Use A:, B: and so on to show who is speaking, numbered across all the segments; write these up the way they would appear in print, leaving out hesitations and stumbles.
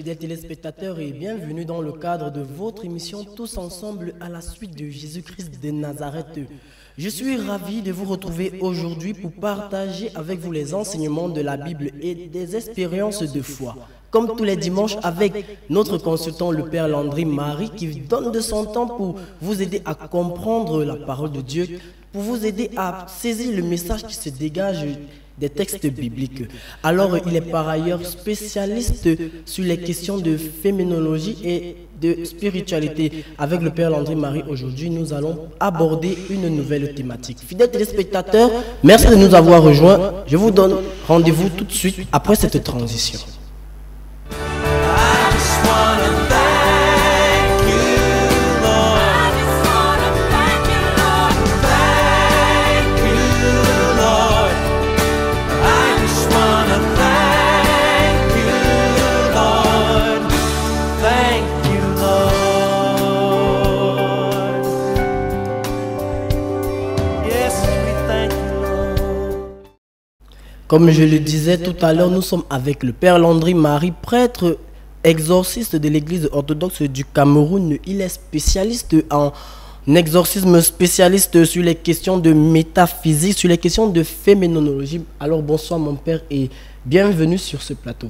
A: fidèles téléspectateurs, et bienvenue dans le cadre de votre émission Tous ensemble à la suite de Jésus-Christ de Nazareth. Je suis ravi de vous retrouver aujourd'hui pour partager avec vous les enseignements de la Bible et des expériences de foi. Comme tous les dimanches avec notre consultant le Père Landry Marie qui donne de son temps pour vous aider à comprendre la parole de Dieu, pour vous aider à saisir le message qui se dégage des textes bibliques. Alors, il est par ailleurs spécialiste sur les questions de féminologie et de spiritualité. Avec le Père Landry Marie, aujourd'hui, nous allons aborder une nouvelle thématique. Fidèles téléspectateurs, merci de nous avoir rejoints. Je vous donne rendez-vous tout de suite après cette transition. Comme je le disais tout à l'heure, nous sommes avec le Père Landry Marie, prêtre exorciste de l'Église orthodoxe du Cameroun. Il est spécialiste en exorcisme, spécialiste sur les questions de métaphysique, sur les questions de féminologie. Alors bonsoir mon Père et bienvenue sur ce plateau.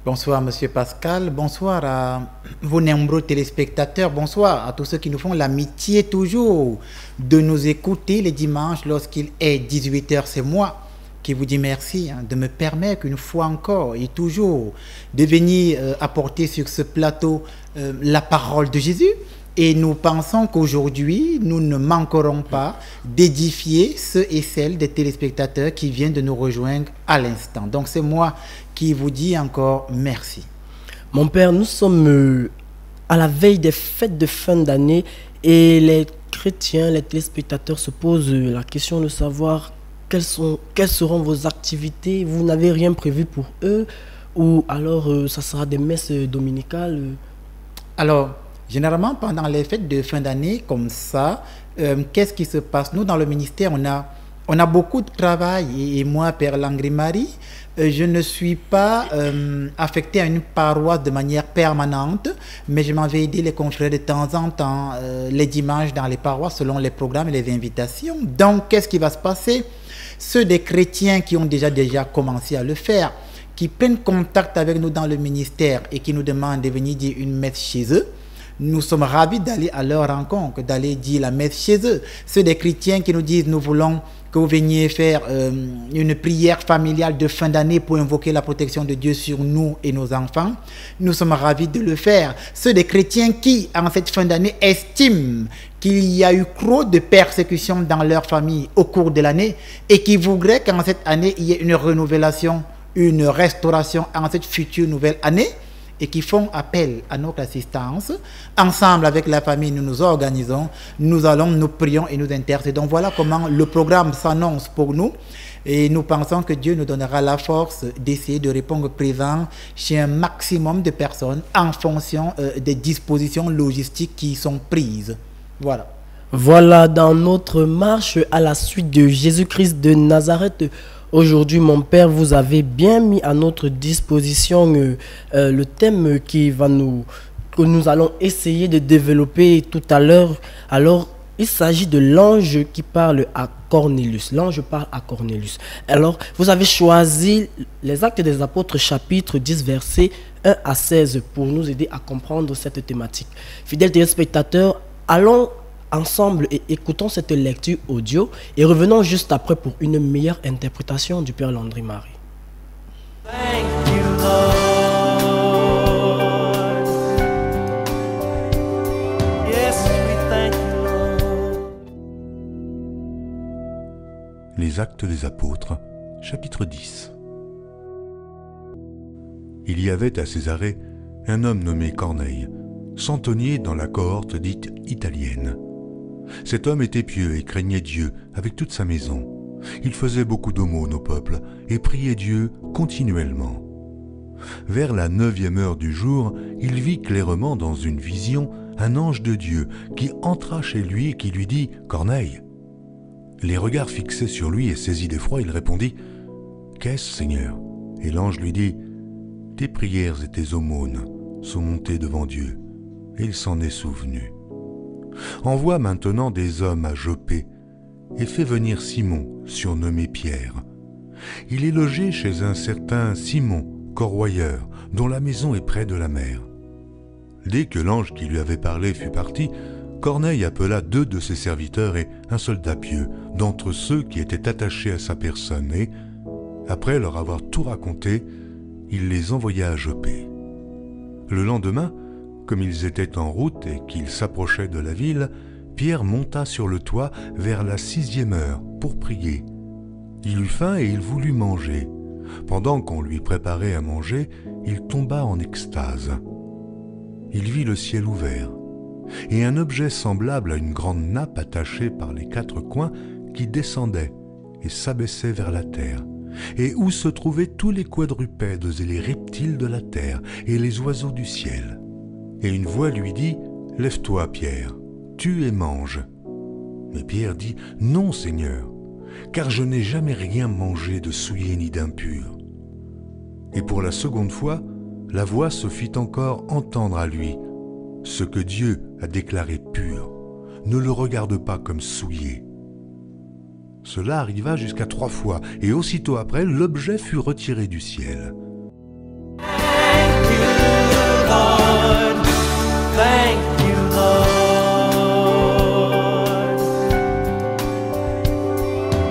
B: Bonsoir Monsieur Pascal, bonsoir à vos nombreux téléspectateurs, bonsoir à tous ceux qui nous font l'amitié toujours de nous écouter les dimanches lorsqu'il est 18h, c'est moi qui vous dit merci de me permettre une fois encore et toujours de venir apporter sur ce plateau la parole de Jésus. Et nous pensons qu'aujourd'hui, nous ne manquerons pas d'édifier ceux et celles des téléspectateurs qui viennent de nous rejoindre à l'instant. Donc c'est moi qui vous dis encore merci.
A: Mon Père, nous sommes à la veille des fêtes de fin d'année et les chrétiens, les téléspectateurs se posent la question de savoir quelles seront vos activités. Vous n'avez rien prévu pour eux ou alors ça sera des messes dominicales?
B: Alors, généralement, pendant les fêtes de fin d'année comme ça, qu'est-ce qui se passe? Nous, dans le ministère, on a beaucoup de travail. Et moi, Père Landry Marie, je ne suis pas affecté à une paroisse de manière permanente, mais je m'en vais aider les confrères de temps en temps, les dimanches dans les paroisses, selon les programmes et les invitations. Donc, qu'est-ce qui va se passer? Ceux des chrétiens qui ont déjà commencé à le faire, qui prennent contact avec nous dans le ministère et qui nous demandent de venir dire une messe chez eux, nous sommes ravis d'aller à leur rencontre, d'aller dire la messe chez eux. Ceux des chrétiens qui nous disent nous voulons que vous veniez faire une prière familiale de fin d'année pour invoquer la protection de Dieu sur nous et nos enfants, nous sommes ravis de le faire. Ceux des chrétiens qui, en cette fin d'année, estiment qu'il y a eu trop de persécutions dans leur famille au cours de l'année et qui voudraient qu'en cette année, il y ait une renouvelation, une restauration en cette future nouvelle année, et qui font appel à notre assistance. Ensemble avec la famille, nous nous organisons, nous allons, nous prions et nous intercédons. Voilà comment le programme s'annonce pour nous. Et nous pensons que Dieu nous donnera la force d'essayer de répondre présent chez un maximum de personnes en fonction des dispositions logistiques qui sont prises. Voilà.
A: Voilà, dans notre marche à la suite de Jésus-Christ de Nazareth. Aujourd'hui, mon Père, vous avez bien mis à notre disposition le thème que nous allons essayer de développer tout à l'heure. Alors, il s'agit de l'ange qui parle à Cornelius. L'ange parle à Cornelius. Alors, vous avez choisi les Actes des Apôtres, chapitre 10, versets 1 à 16, pour nous aider à comprendre cette thématique. Fidèles téléspectateurs, allons ensemble et écoutons cette lecture audio et revenons juste après pour une meilleure interprétation du Père Landry Marie.
C: Thank you, Lord. Yes, we thank you, Lord.
D: Les Actes des Apôtres, chapitre 10. Il y avait à Césarée un homme nommé Corneille, centenier dans la cohorte dite italienne. Cet homme était pieux et craignait Dieu avec toute sa maison. Il faisait beaucoup d'aumônes au peuple et priait Dieu continuellement. Vers la 9e heure du jour, il vit clairement dans une vision un ange de Dieu qui entra chez lui et qui lui dit « Corneille ». Les regards fixés sur lui et saisi d'effroi, il répondit « Qu'est-ce, Seigneur ?» Et l'ange lui dit « tes prières et tes aumônes sont montées devant Dieu, et il s'en est souvenu. Envoie maintenant des hommes à Joppé, et fais venir Simon, surnommé Pierre. Il est logé chez un certain Simon, corroyeur, dont la maison est près de la mer. Dès que l'ange qui lui avait parlé fut parti, Corneille appela 2 de ses serviteurs et un soldat pieux, d'entre ceux qui étaient attachés à sa personne, et, après leur avoir tout raconté, il les envoya à Joppé. Le lendemain, comme ils étaient en route et qu'ils s'approchaient de la ville, Pierre monta sur le toit vers la 6e heure pour prier. Il eut faim et il voulut manger. Pendant qu'on lui préparait à manger, il tomba en extase. Il vit le ciel ouvert, et un objet semblable à une grande nappe attachée par les 4 coins qui descendait et s'abaissait vers la terre, et où se trouvaient tous les quadrupèdes et les reptiles de la terre et les oiseaux du ciel. Et une voix lui dit « Lève-toi, Pierre, tue et mange. » Mais Pierre dit « Non, Seigneur, car je n'ai jamais rien mangé de souillé ni d'impur. » Et pour la seconde fois, la voix se fit encore entendre à lui. « Ce que Dieu a déclaré pur, ne le regarde pas comme souillé. » Cela arriva jusqu'à 3 fois, et aussitôt après, l'objet fut retiré du ciel.
C: Thank you, Lord. Thank you, Lord.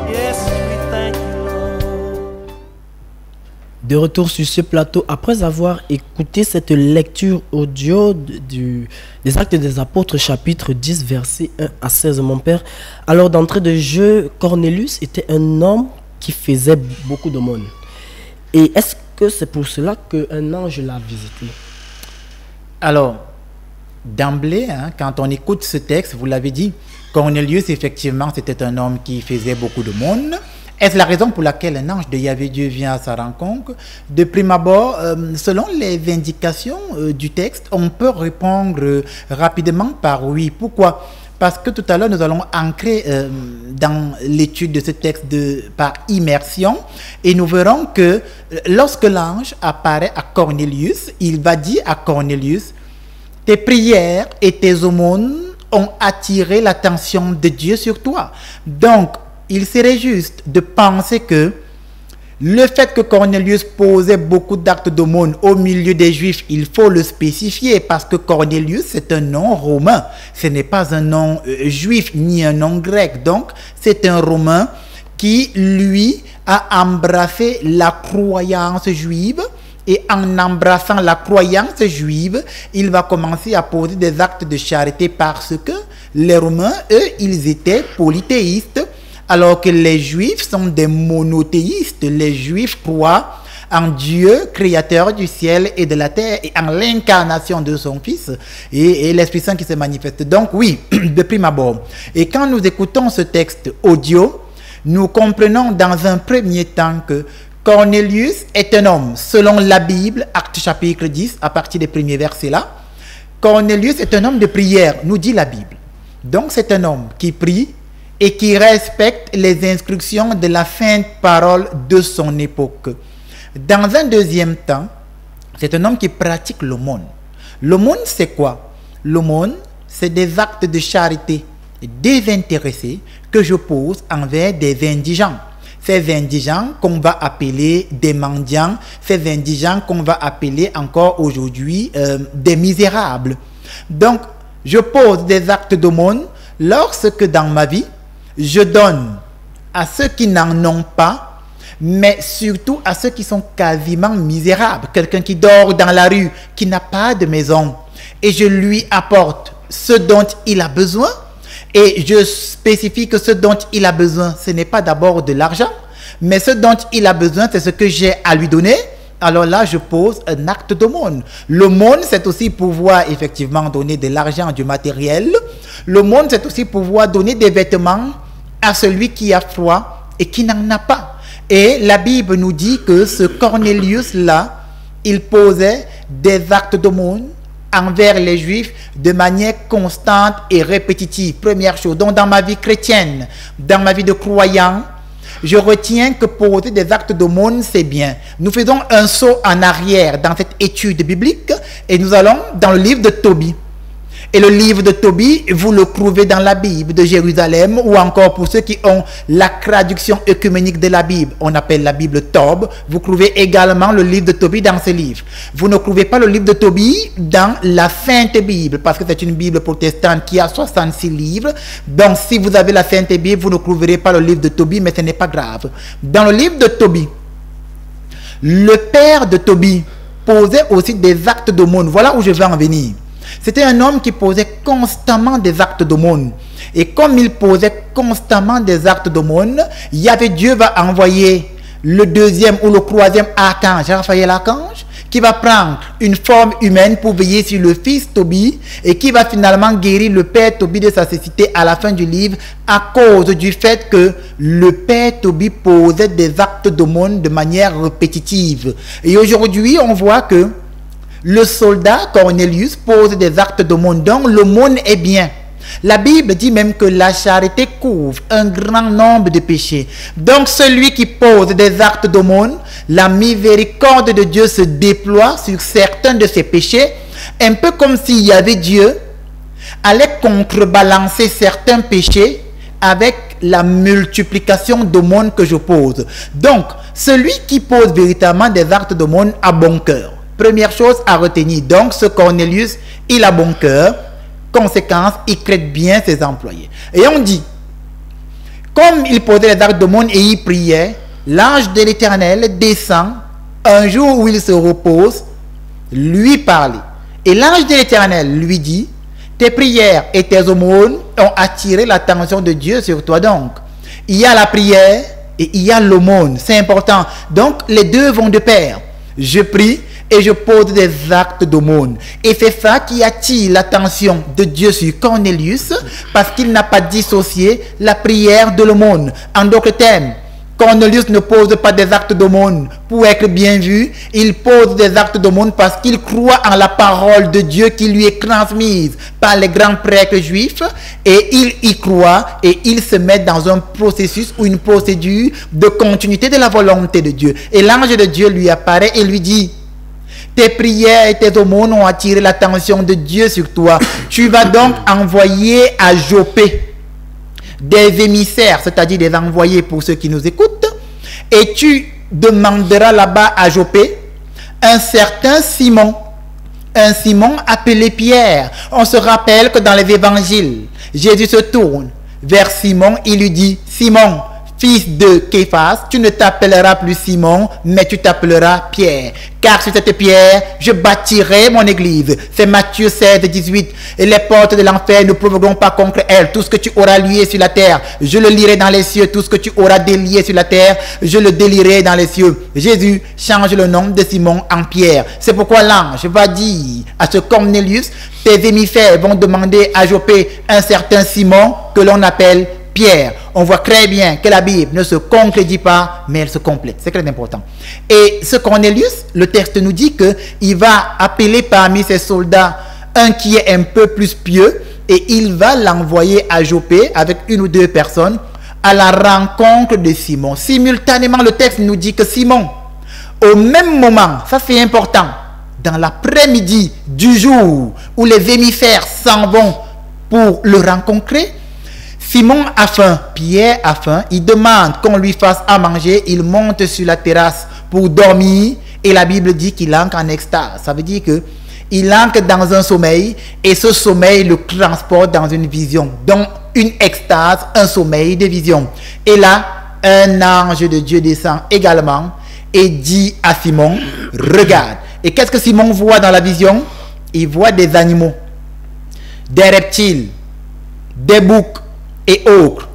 C: Yes, we thank you, Lord.
A: De retour sur ce plateau, après avoir écouté cette lecture audio des Actes des Apôtres, chapitre 10, versets 1 à 16, mon père, alors d'entrée de jeu, Cornelius était un homme qui faisait beaucoup d'aumônes. Et est-ce que c'est pour cela qu'un ange l'a visité?
B: Alors, d'emblée, quand on écoute ce texte, vous l'avez dit, Cornelius, effectivement, c'était un homme qui faisait beaucoup d'aumônes. Est-ce la raison pour laquelle un ange de Yahvé Dieu vient à sa rencontre? De prime abord, selon les indications du texte, on peut répondre rapidement par oui. Pourquoi? Parce que tout à l'heure, nous allons ancrer dans l'étude de ce texte par immersion, et nous verrons que lorsque l'ange apparaît à Cornelius, il va dire à Cornelius, « Tes prières et tes aumônes ont attiré l'attention de Dieu sur toi. » Donc, il serait juste de penser que le fait que Cornelius posait beaucoup d'actes d'aumône au milieu des Juifs, il faut le spécifier parce que Cornelius, c'est un nom romain. Ce n'est pas un nom juif ni un nom grec. Donc, c'est un Romain qui, lui, a embrassé la croyance juive. Et en embrassant la croyance juive, il va commencer à poser des actes de charité parce que les Romains, eux, ils étaient polythéistes. Alors que les Juifs sont des monothéistes. Les Juifs croient en Dieu, créateur du ciel et de la terre, et en l'incarnation de son Fils et l'Esprit Saint qui se manifeste. Donc oui, de prime abord. Et quand nous écoutons ce texte audio, nous comprenons dans un premier temps que Cornelius est un homme, selon la Bible, Actes chapitre 10, à partir des premiers versets là. Cornelius est un homme de prière, nous dit la Bible. Donc c'est un homme qui prie et qui respecte les instructions de la sainte parole de son époque. Dans un deuxième temps, c'est un homme qui pratique l'aumône. L'aumône, c'est quoi? L'aumône, c'est des actes de charité désintéressés que je pose envers des indigents. Ces indigents qu'on va appeler des mendiants, ces indigents qu'on va appeler encore aujourd'hui des misérables. Donc, je pose des actes d'aumône lorsque dans ma vie, je donne à ceux qui n'en ont pas, mais surtout à ceux qui sont quasiment misérables. Quelqu'un qui dort dans la rue, qui n'a pas de maison, et je lui apporte ce dont il a besoin, et je spécifie que ce dont il a besoin, ce n'est pas d'abord de l'argent, mais ce dont il a besoin, c'est ce que j'ai à lui donner. Alors là, je pose un acte d'aumône. L'aumône, c'est aussi pouvoir effectivement donner de l'argent, du matériel. L'aumône, c'est aussi pouvoir donner des vêtements à celui qui a froid et qui n'en a pas. Et la Bible nous dit que ce Cornelius-là, il posait des actes d'aumône envers les Juifs de manière constante et répétitive. Première chose. Donc dans ma vie chrétienne, dans ma vie de croyant, je retiens que poser des actes d'aumône, c'est bien. Nous faisons un saut en arrière dans cette étude biblique et nous allons dans le livre de Tobie. Et le livre de Tobie, vous le trouvez dans la Bible de Jérusalem, ou encore pour ceux qui ont la traduction œcuménique de la Bible, on appelle la Bible Tob. Vous trouvez également le livre de Tobie dans ce livre. Vous ne trouvez pas le livre de Tobie dans la Sainte Bible, parce que c'est une Bible protestante qui a 66 livres. Donc si vous avez la Sainte Bible, vous ne trouverez pas le livre de Tobie, mais ce n'est pas grave. Dans le livre de Tobie, le père de Tobie posait aussi des actes d'aumône. Voilà où je vais en venir. C'était un homme qui posait constamment des actes d'aumône. Et comme il posait constamment des actes d'aumône, Dieu va envoyer le deuxième ou le troisième archange, Raphaël l'archange, qui va prendre une forme humaine pour veiller sur le fils Tobie et qui va finalement guérir le père Tobie de sa cécité à la fin du livre à cause du fait que le père Tobie posait des actes d'aumône de manière répétitive. Et aujourd'hui, on voit que le soldat Cornelius pose des actes d'aumône, donc l'aumône est bien. La Bible dit même que la charité couvre un grand nombre de péchés. Donc celui qui pose des actes d'aumône, la miséricorde de Dieu se déploie sur certains de ses péchés, un peu comme s'il y avait Dieu allait contrebalancer certains péchés avec la multiplication d'aumônes que je pose. Donc celui qui pose véritablement des actes d'aumône a bon cœur. Première chose à retenir, donc ce Cornelius, il a bon cœur, conséquence, il traite bien ses employés. Et on dit, comme il posait les actes d'aumône et il priait, l'ange de l'Éternel descend un jour où il se repose, lui parler. Et l'ange de l'Éternel lui dit, tes prières et tes aumônes ont attiré l'attention de Dieu sur toi. Donc, il y a la prière et il y a l'aumône, c'est important. Donc, les deux vont de pair. Je prie et je pose des actes d'aumône. Et c'est ça qui attire l'attention de Dieu sur Cornelius, parce qu'il n'a pas dissocié la prière de l'aumône. En d'autres termes, Cornelius ne pose pas des actes d'aumône pour être bien vu, il pose des actes d'aumône parce qu'il croit en la parole de Dieu qui lui est transmise par les grands prêtres juifs, et il y croit et il se met dans un processus ou une procédure de continuité de la volonté de Dieu. Et l'ange de Dieu lui apparaît et lui dit, tes prières et tes aumônes ont attiré l'attention de Dieu sur toi. Tu vas donc envoyer à Joppé des émissaires, c'est-à-dire des envoyés pour ceux qui nous écoutent, et tu demanderas là-bas à Joppé un certain Simon, un Simon appelé Pierre. On se rappelle que dans les évangiles, Jésus se tourne vers Simon, il lui dit, Simon, fils de Képhas, tu ne t'appelleras plus Simon, mais tu t'appelleras Pierre. Car sur cette pierre, je bâtirai mon église. C'est Matthieu 16, 18. Et les portes de l'enfer ne pourront pas contre elle. Tout ce que tu auras lié sur la terre, je le lierai dans les cieux. Tout ce que tu auras délié sur la terre, je le délierai dans les cieux. Jésus change le nom de Simon en Pierre. C'est pourquoi l'ange va dire à ce Cornelius, tes émissaires vont demander à Joppé un certain Simon que l'on appelle Pierre. On voit très bien que la Bible ne se contredit pas, mais elle se complète. C'est très important. Et ce Cornelius, le texte nous dit qu'il va appeler parmi ses soldats un qui est un peu plus pieux, et il va l'envoyer à Joppé avec une ou deux personnes à la rencontre de Simon. Simultanément, le texte nous dit que Simon, au même moment, ça c'est important, dans l'après-midi du jour où les émissaires s'en vont pour le rencontrer, Simon a faim, Pierre a faim, il demande qu'on lui fasse à manger, il monte sur la terrasse pour dormir, et la Bible dit qu'il entre en extase. Ça veut dire que il entre dans un sommeil, et ce sommeil le transporte dans une vision. Donc, une extase, un sommeil de vision. Et là, un ange de Dieu descend également et dit à Simon, regarde. Et qu'est-ce que Simon voit dans la vision? Il voit des animaux, des reptiles, des boucs et autres.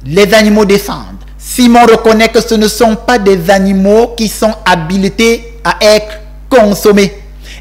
B: Les animaux descendent. Simon reconnaît que ce ne sont pas des animaux qui sont habilités à être consommés.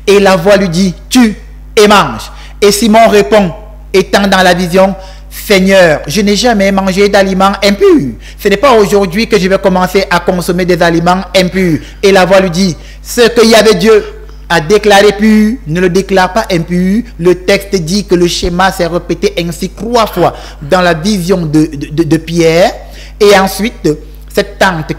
B: Et la voix lui dit, tue et mange. Et Simon répond, étant dans la vision, Seigneur, je n'ai jamais mangé d'aliments impurs. Ce n'est pas aujourd'hui que je vais commencer à consommer des aliments impurs. Et la voix lui dit, ce que Yahvé Dieu a déclaré pur, ne le déclare pas impur. Le texte dit que le schéma s'est répété ainsi 3 fois dans la vision de Pierre. Et ensuite, cette tente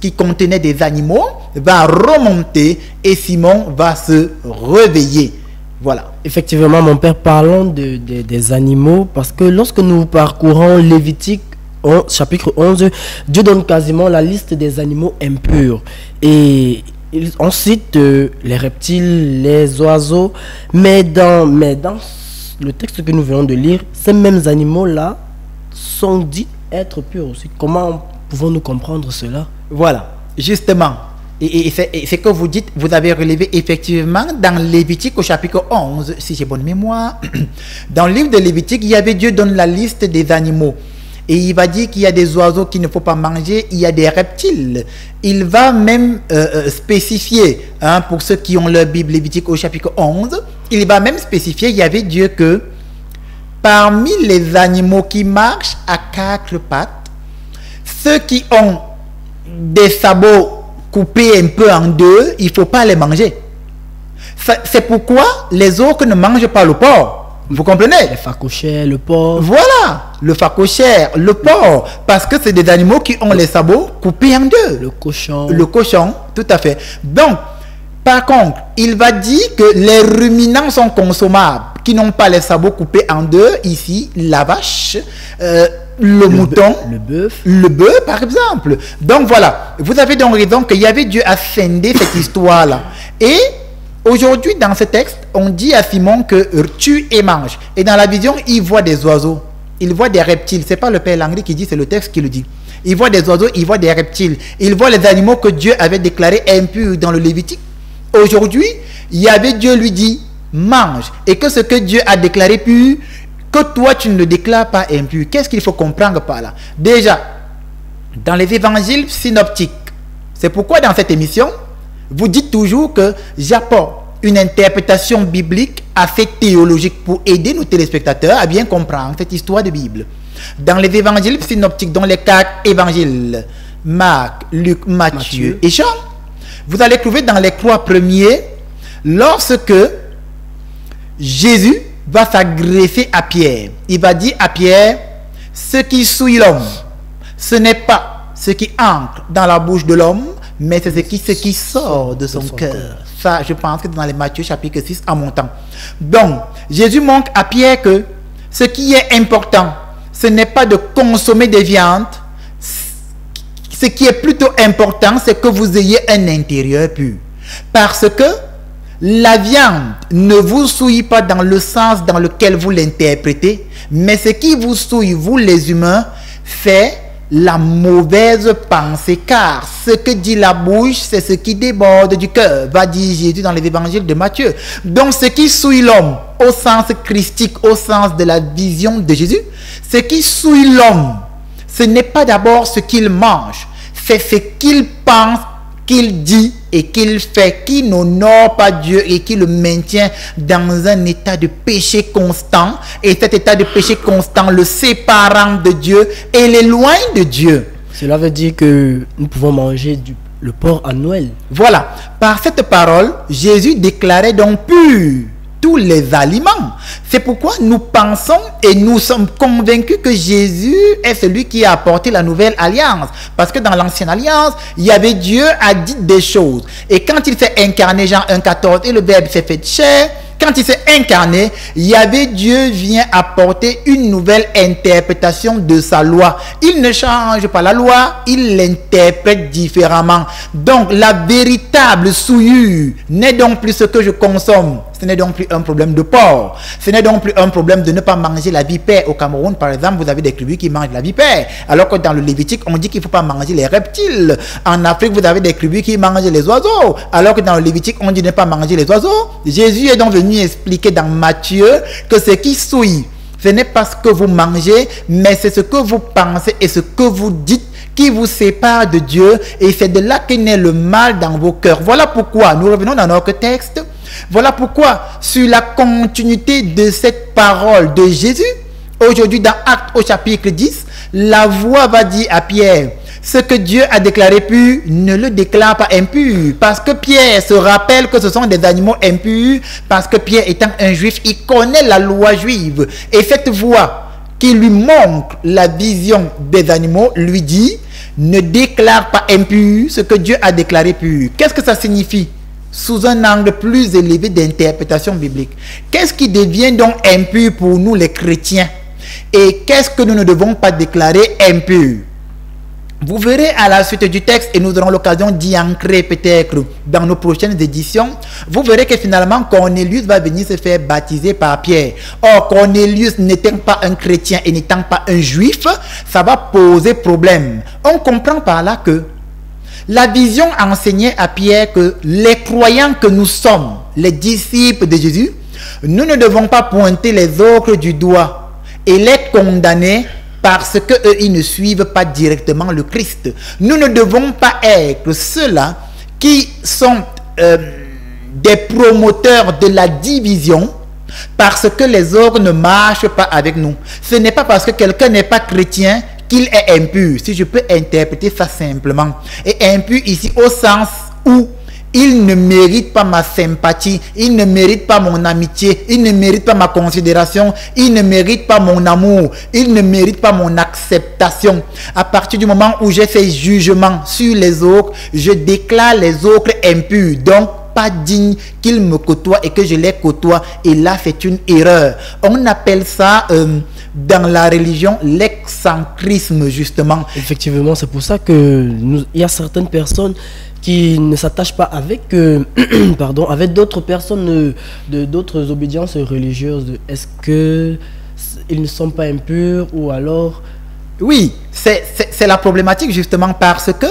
B: qui contenait des animaux va remonter et Simon va se réveiller. Voilà.
A: Effectivement, mon père, parlons des animaux, parce que lorsque nous parcourons Lévitique chapitre 11, Dieu donne quasiment la liste des animaux impurs. Et on cite les reptiles, les oiseaux, mais dans le texte que nous venons de lire, ces mêmes animaux-là sont dits être purs aussi. Comment pouvons-nous comprendre cela?
B: Voilà, justement. Et c'est que vous dites, vous avez relevé effectivement dans Lévitique au chapitre 11, si j'ai bonne mémoire. Dans le livre de Lévitique, il y avait Dieu donne la liste des animaux. Et il va dire qu'il y a des oiseaux qu'il ne faut pas manger, il y a des reptiles. Il va même spécifier, pour ceux qui ont leur Bible Lévitique au chapitre 11, il va même spécifier, il y avait Dieu que parmi les animaux qui marchent à quatre pattes, ceux qui ont des sabots coupés un peu en deux, il ne faut pas les manger. C'est pourquoi les autres ne mangent pas le porc. Vous comprenez?
A: Le phacochère, le porc.
B: Voilà, le phacochère, le porc, parce que c'est des animaux qui ont les sabots coupés en deux.
A: Le cochon.
B: Le cochon, tout à fait. Donc, par contre, il va dire que les ruminants sont consommables, qui n'ont pas les sabots coupés en deux. Ici, la vache, le mouton, le bœuf, par exemple. Donc voilà, vous avez donc raison qu'il y avait Dieu à scinder cette histoire-là. Et aujourd'hui, dans ce texte, on dit à Simon que tue et mange. Et dans la vision, il voit des oiseaux, il voit des reptiles. C'est pas le Père Langley qui dit, c'est le texte qui le dit. Il voit des oiseaux, il voit des reptiles. Il voit les animaux que Dieu avait déclarés impurs dans le Lévitique. Aujourd'hui, il y avait Dieu lui dit, mange. Et que ce que Dieu a déclaré pur, que toi tu ne le déclares pas impur. Qu'est-ce qu'il faut comprendre par là? Déjà, dans les évangiles synoptiques, c'est pourquoi dans cette émission, vous dites toujours que j'apporte une interprétation biblique assez théologique pour aider nos téléspectateurs à bien comprendre cette histoire de Bible. Dans les évangiles synoptiques, dans les quatre évangiles, Marc, Luc, Matthieu et Jean, vous allez trouver dans les trois premiers, lorsque Jésus va s'agresser à Pierre, il va dire à Pierre, ce qui souille l'homme, ce n'est pas ce qui entre dans la bouche de l'homme, mais c'est ce qui sort de son cœur. Ça, je pense que dans les Matthieu chapitre 6 en montant. Donc, Jésus montre à Pierre que ce qui est important, ce n'est pas de consommer des viandes. Ce qui est plutôt important, c'est que vous ayez un intérieur pur. Parce que la viande ne vous souille pas dans le sens dans lequel vous l'interprétez, mais ce qui vous souille, vous les humains, c'est la mauvaise pensée, car ce que dit la bouche, c'est ce qui déborde du cœur, va dire Jésus dans les évangiles de Matthieu. Donc ce qui souille l'homme, au sens christique, au sens de la vision de Jésus, ce qui souille l'homme, ce n'est pas d'abord ce qu'il mange, c'est ce qu'il pense, qu'il dit et qu'il fait, qui n'honore pas Dieu et qui le maintient dans un état de péché constant, et cet état de péché constant le séparant de Dieu et l'éloigne de Dieu.
A: Cela veut dire que nous pouvons manger le porc à Noël. Voilà,
B: par cette parole, Jésus déclarait donc pur tous les aliments. C'est pourquoi nous pensons et nous sommes convaincus que Jésus est celui qui a apporté la nouvelle alliance. Parce que dans l'ancienne alliance, il y avait Dieu a dit des choses. Et quand il s'est incarné, Jean 1,14, et le Verbe s'est fait chair, quand il s'est incarné, il y avait Dieu vient apporter une nouvelle interprétation de sa loi. Il ne change pas la loi, il l'interprète différemment. Donc la véritable souillure n'est donc plus ce que je consomme. Ce n'est donc plus un problème de porc. Ce n'est donc plus un problème de ne pas manger la vipère. Au Cameroun, par exemple, vous avez des tribus qui mangent la vipère. Alors que dans le Lévitique, on dit qu'il ne faut pas manger les reptiles. En Afrique, vous avez des tribus qui mangent les oiseaux. Alors que dans le Lévitique, on dit de ne pas manger les oiseaux. Jésus est donc venu expliquer dans Matthieu que ce qui souille, ce n'est pas ce que vous mangez, mais c'est ce que vous pensez et ce que vous dites qui vous sépare de Dieu. Et c'est de là qu'est né le mal dans vos cœurs. Voilà pourquoi, nous revenons dans notre texte. Voilà pourquoi, sur la continuité de cette parole de Jésus, aujourd'hui dans Actes au chapitre 10, la voix va dire à Pierre, ce que Dieu a déclaré pur, ne le déclare pas impur. Parce que Pierre se rappelle que ce sont des animaux impurs, parce que Pierre étant un juif, il connaît la loi juive. Et cette voix qui lui montre la vision des animaux lui dit, ne déclare pas impur ce que Dieu a déclaré pur. Qu'est-ce que ça signifie? Sous un angle plus élevé d'interprétation biblique. Qu'est-ce qui devient donc impur pour nous les chrétiens? Et qu'est-ce que nous ne devons pas déclarer impur? Vous verrez à la suite du texte, et nous aurons l'occasion d'y ancrer peut-être dans nos prochaines éditions, vous verrez que finalement Cornelius va venir se faire baptiser par Pierre. Or, Cornelius n'étant pas un chrétien et n'étant pas un juif, ça va poser problème. On comprend par là que la vision enseignait à Pierre que les croyants que nous sommes, les disciples de Jésus, nous ne devons pas pointer les autres du doigt et les condamner parce qu'eux, ils ne suivent pas directement le Christ. Nous ne devons pas être ceux-là qui sont des promoteurs de la division parce que les autres ne marchent pas avec nous. Ce n'est pas parce que quelqu'un n'est pas chrétien qu'il est impur, si je peux interpréter ça simplement. Et impur ici au sens où il ne mérite pas ma sympathie, il ne mérite pas mon amitié, il ne mérite pas ma considération, il ne mérite pas mon amour, il ne mérite pas mon acceptation. À partir du moment où j'ai fait jugement sur les autres, je déclare les autres impurs, donc pas digne qu'ils me côtoient et que je les côtoie. Et là, c'est une erreur. On appelle ça dans la religion l'excentrisme, justement.
A: Effectivement, c'est pour ça que il y a certaines personnes qui ne s'attachent pas avec, pardon, avec d'autres personnes d'autres obédiences religieuses. Est-ce que ils ne sont pas impurs ou alors...
B: Oui, c'est la problématique justement parce que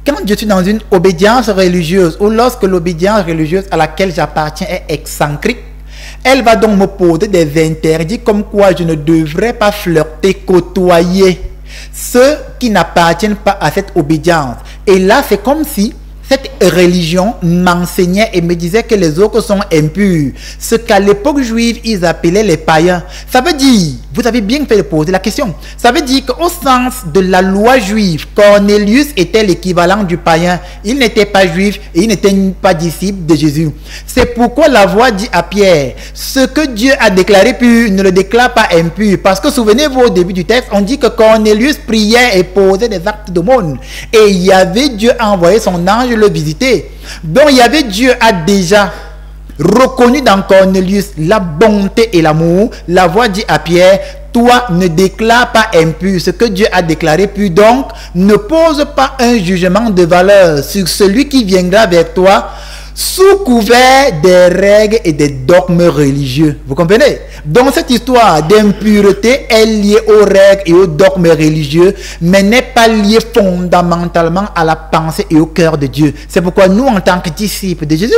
B: quand je suis dans une obédience religieuse ou lorsque l'obédience religieuse à laquelle j'appartiens est excentrique, elle va donc me poser des interdits comme quoi je ne devrais pas flirter, côtoyer ceux qui n'appartiennent pas à cette obédience. Et là, c'est comme si cette religion m'enseignait et me disait que les autres sont impurs. Ce qu'à l'époque juive, ils appelaient les païens. Ça veut dire, vous avez bien fait de poser la question, ça veut dire qu'au sens de la loi juive, Cornelius était l'équivalent du païen. Il n'était pas juif et il n'était pas disciple de Jésus. C'est pourquoi la voix dit à Pierre, ce que Dieu a déclaré pur, ne le déclare pas impur. Parce que souvenez-vous au début du texte, on dit que Cornelius priait et posait des actes d'aumône. Et il y avait Dieu envoyé son ange le visiter. Donc il y avait Dieu a déjà reconnu dans Cornelius la bonté et l'amour. La voix dit à Pierre, toi ne déclare pas impur ce que Dieu a déclaré pur, donc ne pose pas un jugement de valeur sur celui qui viendra vers toi sous couvert des règles et des dogmes religieux. Vous comprenez? Donc cette histoire d'impureté est liée aux règles et aux dogmes religieux, mais n'est pas liée fondamentalement à la pensée et au cœur de Dieu. C'est pourquoi nous, en tant que disciples de Jésus,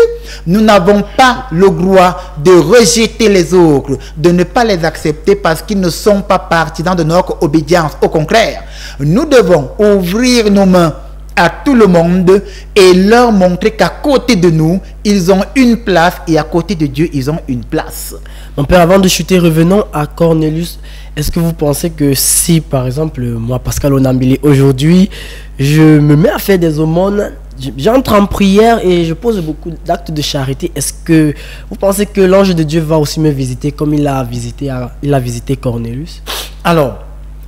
B: nous n'avons pas le droit de rejeter les autres, de ne pas les accepter parce qu'ils ne sont pas partisans de notre obédience. Au contraire, nous devons ouvrir nos mains à tout le monde et leur montrer qu'à côté de nous, ils ont une place et à côté de Dieu, ils ont une place.
A: Mon père, avant de chuter, revenons à Cornelius. Est-ce que vous pensez que si, par exemple, moi, Pascal Onambili, aujourd'hui, je me mets à faire des aumônes, j'entre en prière et je pose beaucoup d'actes de charité, est-ce que vous pensez que l'ange de Dieu va aussi me visiter comme il a visité Cornelius?
B: Alors,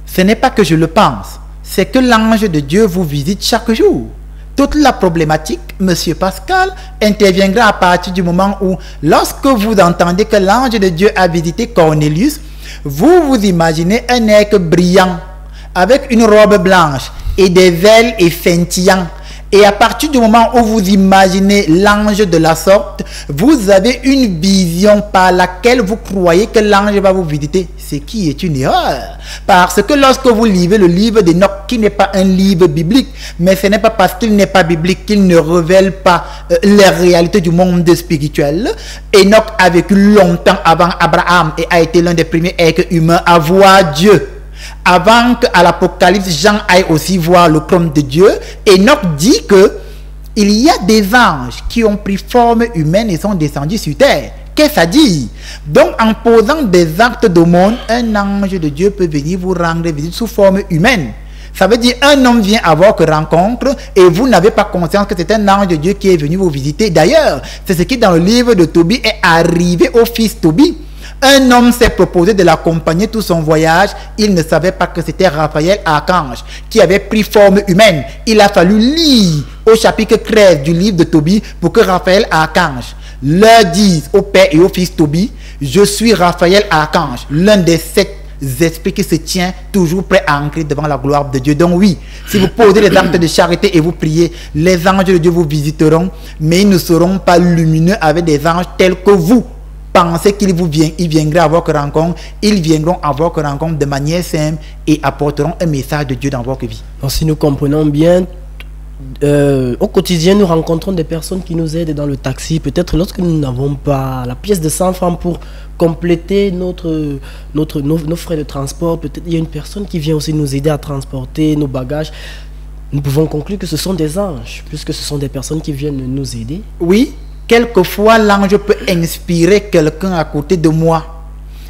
B: ce n'est pas que je le pense, c'est que l'ange de Dieu vous visite chaque jour. Toute la problématique, Monsieur Pascal, interviendra à partir du moment où, lorsque vous entendez que l'ange de Dieu a visité Cornelius, vous vous imaginez un aigle brillant, avec une robe blanche et des ailes et scintillants. Et à partir du moment où vous imaginez l'ange de la sorte, vous avez une vision par laquelle vous croyez que l'ange va vous visiter. Ce qui est une erreur. Parce que lorsque vous lisez le livre d'Enoch, qui n'est pas un livre biblique, mais ce n'est pas parce qu'il n'est pas biblique qu'il ne révèle pas les réalités du monde spirituel. Enoch a vécu longtemps avant Abraham et a été l'un des premiers êtres humains à voir Dieu. Avant qu'à l'Apocalypse, Jean aille aussi voir le trône de Dieu, Enoch dit que il y a des anges qui ont pris forme humaine et sont descendus sur terre. Qu'est-ce que ça dit? Donc, en posant des actes d'aumône, un ange de Dieu peut venir vous rendre visite sous forme humaine. Ça veut dire un homme vient à votre rencontre et vous n'avez pas conscience que c'est un ange de Dieu qui est venu vous visiter. D'ailleurs, c'est ce qui dans le livre de Tobie est arrivé au fils Tobie. Un homme s'est proposé de l'accompagner tout son voyage. Il ne savait pas que c'était Raphaël Archange qui avait pris forme humaine. Il a fallu lire au chapitre 13 du livre de Tobie pour que Raphaël Archange leur dise au père et au fils Tobie: je suis Raphaël Archange, l'un des 7 esprits qui se tient toujours prêt à ancrer devant la gloire de Dieu. Donc oui, si vous posez les actes de charité et vous priez, les anges de Dieu vous visiteront, mais ils ne seront pas lumineux avec des anges tels que vous pensez qu'ils viendraient à votre rencontre. Ils viendront à votre rencontre de manière simple et apporteront un message de Dieu dans votre vie.
A: Donc, si nous comprenons bien, au quotidien, nous rencontrons des personnes qui nous aident dans le taxi. Peut-être lorsque nous n'avons pas la pièce de 100 francs pour compléter nos frais de transport, peut-être il y a une personne qui vient aussi nous aider à transporter nos bagages. Nous pouvons conclure que ce sont des anges, puisque ce sont des personnes qui viennent nous aider.
B: Oui, quelquefois l'ange peut inspirer quelqu'un à côté de moi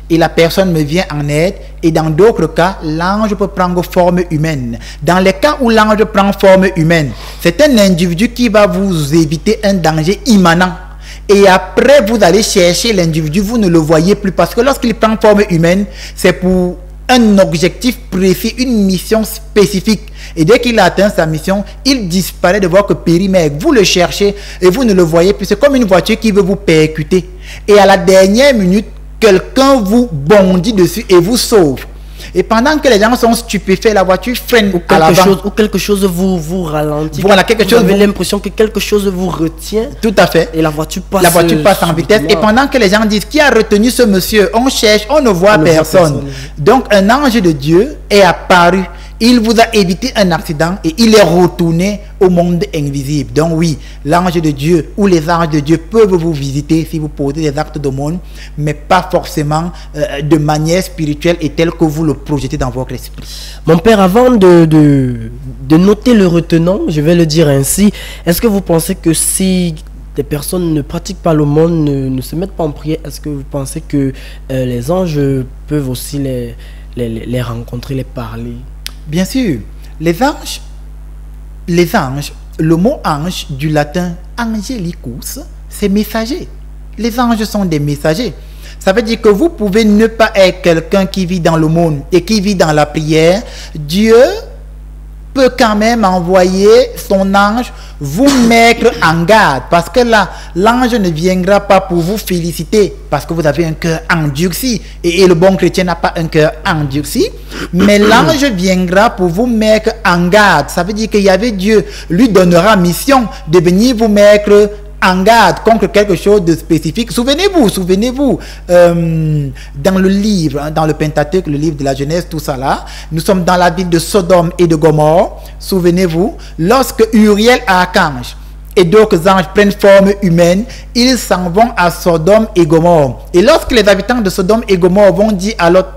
B: et la personne me vient en aide, et dans d'autres cas, l'ange peut prendre forme humaine. Dans les cas où l'ange prend forme humaine, c'est un individu qui va vous éviter un danger immanent. Et après, vous allez chercher l'individu, vous ne le voyez plus, parce que lorsqu'il prend forme humaine, c'est pour un objectif précis, une mission spécifique. Et dès qu'il a atteint sa mission, il disparaît de votre périmètre. Vous le cherchez et vous ne le voyez plus. C'est comme une voiture qui veut vous percuter. Et à la dernière minute, quelqu'un vous bondit dessus et vous sauve. Et pendant que les gens sont stupéfaits, la voiture freine
A: ou quelque chose vous ralentit.
B: Voilà,
A: vous avez l'impression que quelque chose vous retient.
B: Tout à fait.
A: Et la voiture passe.
B: La voiture passe en vitesse. Et pendant que les gens disent: qui a retenu ce monsieur? On cherche, on ne voit personne. Donc un ange de Dieu est apparu. Il vous a évité un accident et il est retourné au monde invisible. Donc oui, l'ange de Dieu ou les anges de Dieu peuvent vous visiter si vous posez des actes d'aumône, mais pas forcément de manière spirituelle et telle que vous le projetez dans votre esprit.
A: Mon père, avant de noter le retenant, je vais le dire ainsi, est-ce que vous pensez que si des personnes ne pratiquent pas l'aumône, ne se mettent pas en prière, est-ce que vous pensez que les anges peuvent aussi les rencontrer, les parler?
B: Bien sûr, les anges, le mot ange du latin angelicus, c'est messager. Les anges sont des messagers. Ça veut dire que vous pouvez ne pas être quelqu'un qui vit dans le monde et qui vit dans la prière. Dieu peut quand même envoyer son ange vous mettre en garde, parce que là, l'ange ne viendra pas pour vous féliciter parce que vous avez un cœur endurci, et le bon chrétien n'a pas un cœur endurci, mais l'ange viendra pour vous mettre en garde. Ça veut dire qu'il y avait Dieu lui donnera mission de venir vous mettre en garde contre quelque chose de spécifique. Souvenez-vous, dans le livre, dans le Pentateuque, le livre de la Genèse, tout ça là, nous sommes dans la ville de Sodome et de Gomorrhe. Souvenez-vous, lorsque Uriel Archange et d'autres anges prennent forme humaine, ils s'en vont à Sodome et Gomorrhe. Et lorsque les habitants de Sodome et Gomorrhe vont dire à l'autre: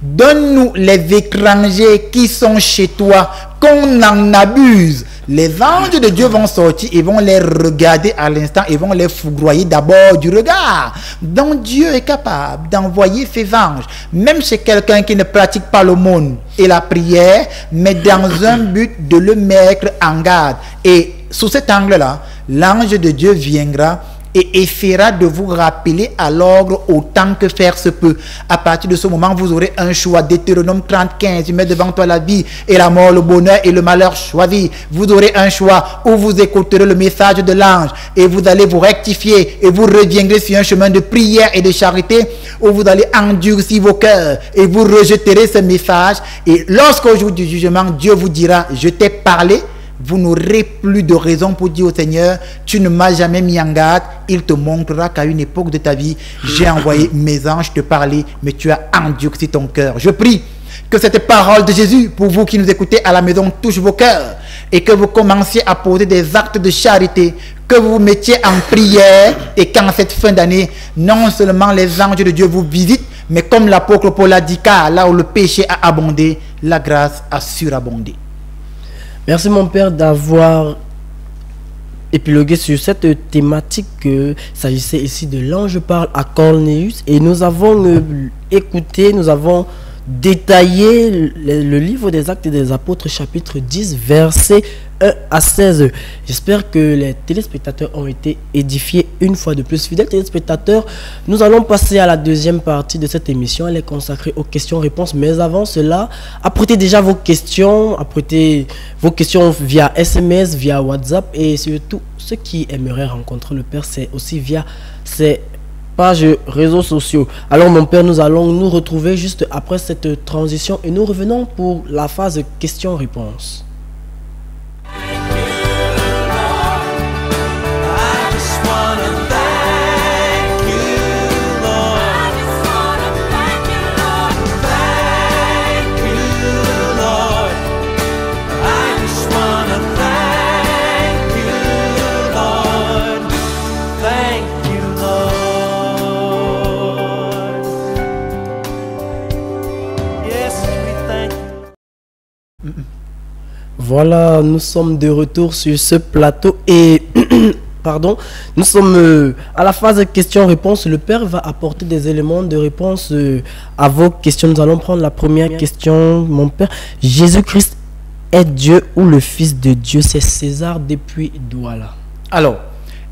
B: donne-nous les étrangers qui sont chez toi, qu'on en abuse. Les anges de Dieu vont sortir et vont les regarder à l'instant et vont les foudroyer d'abord du regard. Donc Dieu est capable d'envoyer ses anges, même chez quelqu'un qui ne pratique pas l'aumône et la prière, mais dans un but de le mettre en garde. Et sous cet angle-là, l'ange de Dieu viendra et essaiera de vous rappeler à l'ordre autant que faire se peut. À partir de ce moment, vous aurez un choix. Deutéronome 30:15, je mets devant toi la vie et la mort, le bonheur et le malheur, choisis. Vous aurez un choix où vous écouterez le message de l'ange et vous allez vous rectifier et vous reviendrez sur un chemin de prière et de charité, où vous allez endurcir vos cœurs et vous rejeterez ce message. Et lorsqu'au jour du jugement, Dieu vous dira: je t'ai parlé. Vous n'aurez plus de raison pour dire au Seigneur: tu ne m'as jamais mis en garde. Il te montrera qu'à une époque de ta vie, j'ai envoyé mes anges te parler, mais tu as endurci ton cœur. Je prie que cette parole de Jésus, pour vous qui nous écoutez à la maison, touche vos cœurs et que vous commenciez à poser des actes de charité, que vous vous mettiez en prière, et qu'en cette fin d'année, non seulement les anges de Dieu vous visitent, mais comme l'apôtre Paul a dit, car là où le péché a abondé, la grâce a surabondé.
A: Merci mon père d'avoir épilogué sur cette thématique que s'agissait ici de l'ange parle à Cornélius, et nous avons écouté, nous avons détailler le livre des Actes des Apôtres, chapitre 10, versets 1 à 16. J'espère que les téléspectateurs ont été édifiés une fois de plus. Fidèles téléspectateurs, nous allons passer à la deuxième partie de cette émission. Elle est consacrée aux questions-réponses. Mais avant cela, apprêtez déjà vos questions. Apprêtez vos questions via SMS, via WhatsApp. Et surtout, ceux qui aimeraient rencontrer le Père, c'est aussi via ces pages réseaux sociaux. Alors mon Père, nous allons nous retrouver juste après cette transition et nous revenons pour la phase questions-réponses. Voilà, nous sommes de retour sur ce plateau et pardon, nous sommes à la phase questions-réponses. Le Père va apporter des éléments de réponse à vos questions. Nous allons prendre la première question, mon Père. Jésus-Christ est Dieu ou le Fils de Dieu? C'est César depuis Douala.
B: Alors,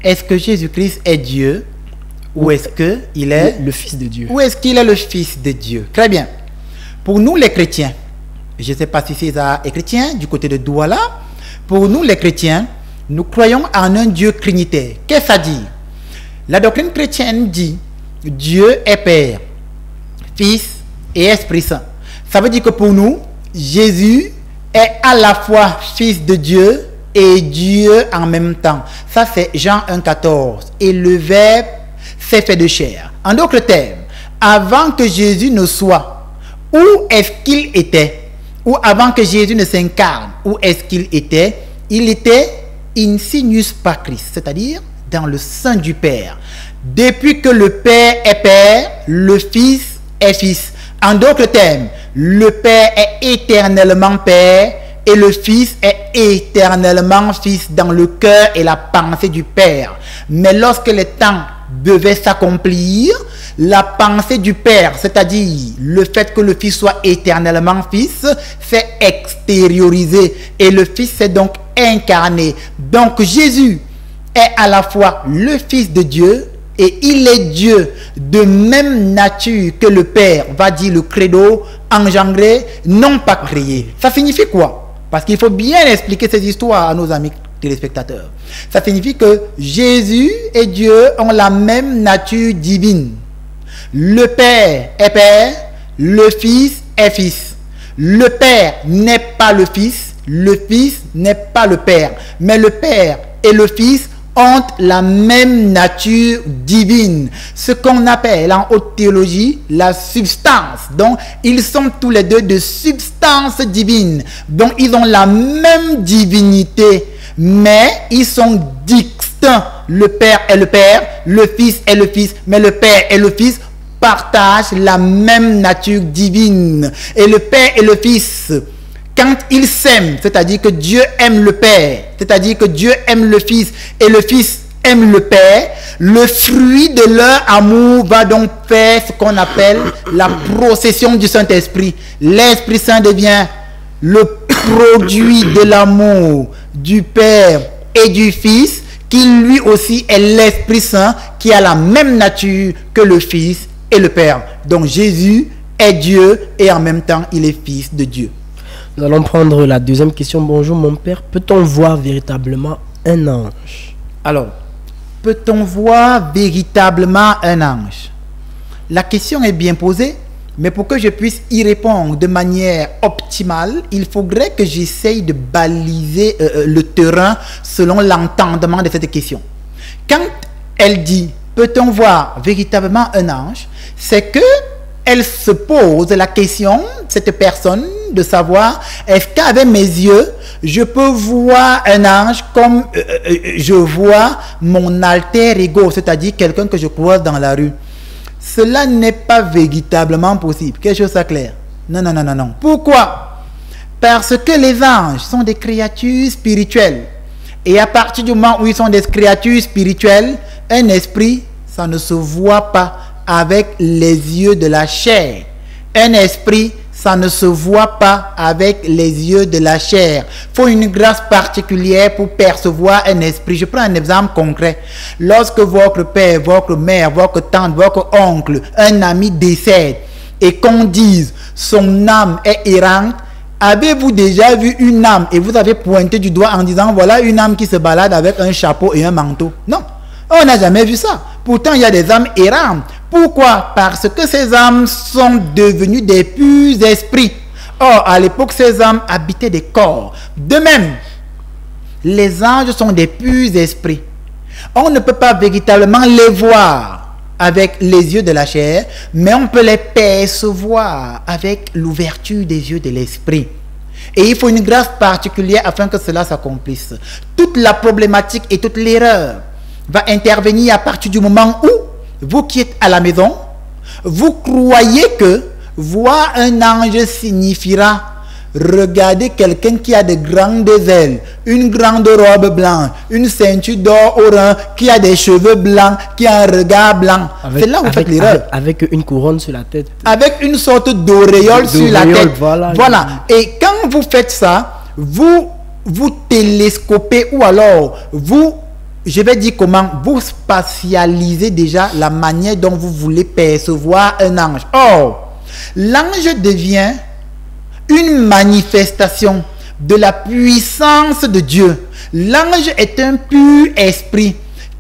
B: est-ce que Jésus-Christ est Dieu ou est-ce qu'il est
A: le Fils de Dieu?
B: Ou est-ce qu'il est le Fils de Dieu? Très bien. Pour nous les chrétiens, je ne sais pas si César est chrétien du côté de Douala. Pour nous les chrétiens, nous croyons en un Dieu trinitaire. Qu'est-ce que ça dit? La doctrine chrétienne dit Dieu est Père, Fils et Esprit Saint. Ça veut dire que pour nous, Jésus est à la fois Fils de Dieu et Dieu en même temps. Ça c'est Jean 1,14. Et le Verbe s'est fait de chair. En d'autres termes, avant que Jésus ne soit, où est-ce qu'il était? Ou avant que Jésus ne s'incarne, où est-ce qu'il était? Il était in sinus patris, c'est-à-dire dans le sein du Père. Depuis que le Père est Père, le Fils est Fils. En d'autres termes, le Père est éternellement Père et le Fils est éternellement Fils dans le cœur et la pensée du Père. Mais lorsque le temps devait s'accomplir, la pensée du Père, c'est-à-dire le fait que le Fils soit éternellement Fils, s'est extériorisé et le Fils s'est donc incarné. Donc Jésus est à la fois le Fils de Dieu et il est Dieu de même nature que le Père, va dire le credo, engendré, non pas créé. Ça signifie quoi? Parce qu'il faut bien expliquer ces histoires à nos amis téléspectateurs. Ça signifie que Jésus et Dieu ont la même nature divine. Le Père est Père, le Fils est Fils. Le Père n'est pas le Fils, le Fils n'est pas le Père. Mais le Père et le Fils ont la même nature divine. Ce qu'on appelle en haute théologie la substance. Donc, ils sont tous les deux de substance divine. Donc, ils ont la même divinité, mais ils sont distincts. Le Père est le Père, le Fils est le Fils, mais le Père et le Fils partagent la même nature divine. Et le Père et le Fils, quand ils s'aiment, c'est-à-dire que Dieu aime le Père, c'est-à-dire que Dieu aime le Fils et le Fils aime le Père, le fruit de leur amour va donc faire ce qu'on appelle la procession du Saint-Esprit. L'Esprit Saint devient le produit de l'amour du Père et du Fils, qui lui aussi est l'Esprit Saint, qui a la même nature que le Fils et le Père. Donc Jésus est Dieu et en même temps il est Fils de Dieu.
A: Nous allons prendre la deuxième question. Bonjour mon Père, peut-on voir véritablement un ange?
B: Alors, peut-on voir véritablement un ange? La question est bien posée, mais pour que je puisse y répondre de manière optimale, il faudrait que j'essaye de baliser le terrain selon l'entendement de cette question. Quand elle dit « peut-on voir véritablement un ange ?» c'est que elle se pose la question, cette personne, de savoir est-ce qu'avec mes yeux, je peux voir un ange comme je vois mon alter ego, c'est-à-dire quelqu'un que je croise dans la rue. Cela n'est pas véritablement possible. Quelque chose à clair? Non, non, non, non, non. Pourquoi? Parce que les anges sont des créatures spirituelles. Et à partir du moment où ils sont des créatures spirituelles, un esprit, ça ne se voit pas avec les yeux de la chair. Un esprit, ça ne se voit pas avec les yeux de la chair. Il faut une grâce particulière pour percevoir un esprit. Je prends un exemple concret. Lorsque votre père, votre mère, votre tante, votre oncle, un ami décède et qu'on dise son âme est errante, avez-vous déjà vu une âme et vous avez pointé du doigt en disant voilà une âme qui se balade avec un chapeau et un manteau? Non, on n'a jamais vu ça. Pourtant, il y a des âmes errantes. Pourquoi? Parce que ces âmes sont devenues des purs esprits. Or, à l'époque, ces âmes habitaient des corps. De même, les anges sont des purs esprits. On ne peut pas véritablement les voir avec les yeux de la chair, mais on peut les percevoir avec l'ouverture des yeux de l'esprit. Et il faut une grâce particulière afin que cela s'accomplisse. Toute la problématique et toute l'erreur va intervenir à partir du moment où vous qui êtes à la maison, vous croyez que voir un ange signifiera regarder quelqu'un qui a de grandes ailes, une grande robe blanche, une ceinture d'or au rein, qui a des cheveux blancs, qui a un regard blanc. C'est là où vous faites l'erreur.
A: Avec une couronne sur la tête.
B: Avec une sorte d'auréole sur la tête. Voilà. Et quand vous faites ça, vous télescopez ou alors je vais dire comment, vous spatialisez déjà la manière dont vous voulez percevoir un ange. Or, l'ange devient une manifestation de la puissance de Dieu. L'ange est un pur esprit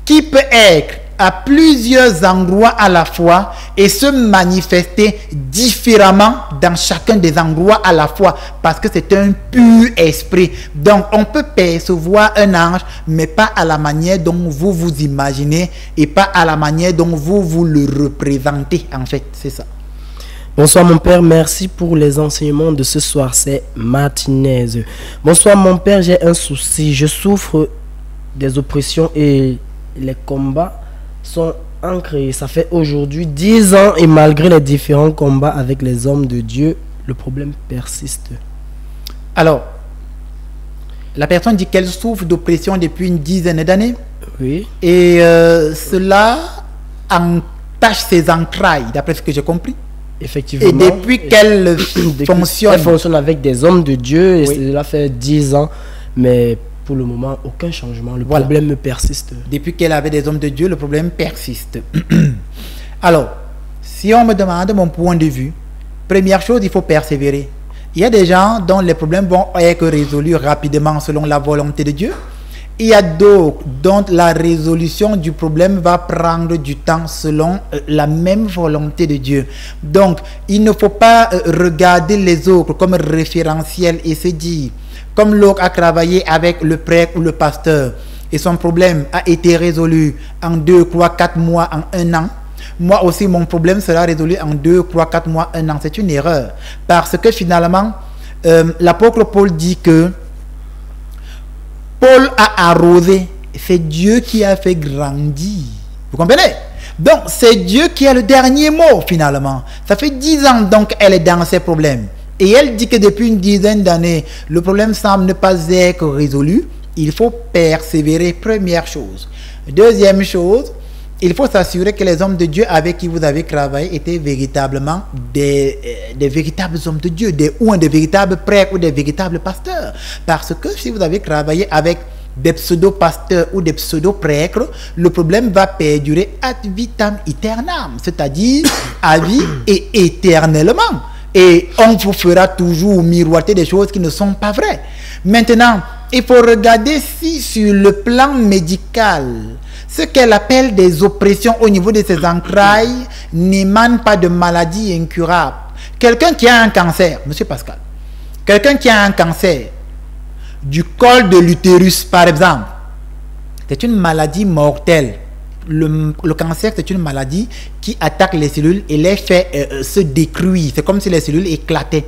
B: qui peut être à plusieurs endroits à la fois et se manifester différemment dans chacun des endroits à la fois parce que c'est un pur esprit. Donc on peut percevoir un ange mais pas à la manière dont vous vous imaginez et pas à la manière dont vous le représentez en fait, c'est ça.
A: Bonsoir mon père, merci pour les enseignements de ce soir, c'est Martinez. Bonsoir mon père, j'ai un souci, je souffre des oppressions et les combats sont ancrés. Ça fait aujourd'hui 10 ans et malgré les différents combats avec les hommes de Dieu, le problème persiste.
B: Alors, la personne dit qu'elle souffre d'oppression depuis une dizaine d'années.
A: Oui.
B: Et cela entache ses entrailles, d'après ce que j'ai compris.
A: Effectivement.
B: Et depuis qu'elle fonctionne.
A: Elle fonctionne avec des hommes de Dieu et cela fait 10 ans. Mais pour le moment, aucun changement. Le problème persiste.
B: Depuis qu'elle avait des hommes de Dieu, le problème persiste. Alors, si on me demande mon point de vue, première chose, il faut persévérer. Il y a des gens dont les problèmes vont être résolus rapidement selon la volonté de Dieu. Il y a d'autres dont la résolution du problème va prendre du temps selon la même volonté de Dieu. Donc, il ne faut pas regarder les autres comme référentiel et se dire, comme l'autre a travaillé avec le prêtre ou le pasteur et son problème a été résolu en 2, 3, 4 mois, en 1 an, moi aussi mon problème sera résolu en 2, 3, 4 mois, 1 an. C'est une erreur. Parce que finalement, l'apôtre Paul dit que Paul a arrosé, c'est Dieu qui a fait grandir. Vous comprenez? Donc, c'est Dieu qui a le dernier mot finalement. Ça fait 10 ans donc elle est dans ses problèmes. Et elle dit que depuis une dizaine d'années, le problème semble ne pas être résolu. Il faut persévérer, première chose. Deuxième chose, il faut s'assurer que les hommes de Dieu avec qui vous avez travaillé étaient véritablement des véritables hommes de Dieu, ou des véritables prêtres ou des véritables pasteurs. Parce que si vous avez travaillé avec des pseudo-pasteurs ou des pseudo-prêtres, le problème va perdurer ad vitam aeternam, c'est-à-dire à vie et éternellement. Et on vous fera toujours miroiter des choses qui ne sont pas vraies. Maintenant, il faut regarder si sur le plan médical, ce qu'elle appelle des oppressions au niveau de ses entrailles n'émane pas de maladies incurables. Quelqu'un qui a un cancer, monsieur Pascal, quelqu'un qui a un cancer du col de l'utérus par exemple, c'est une maladie mortelle. Le cancer, c'est une maladie qui attaque les cellules et les fait se détruire. C'est comme si les cellules éclataient.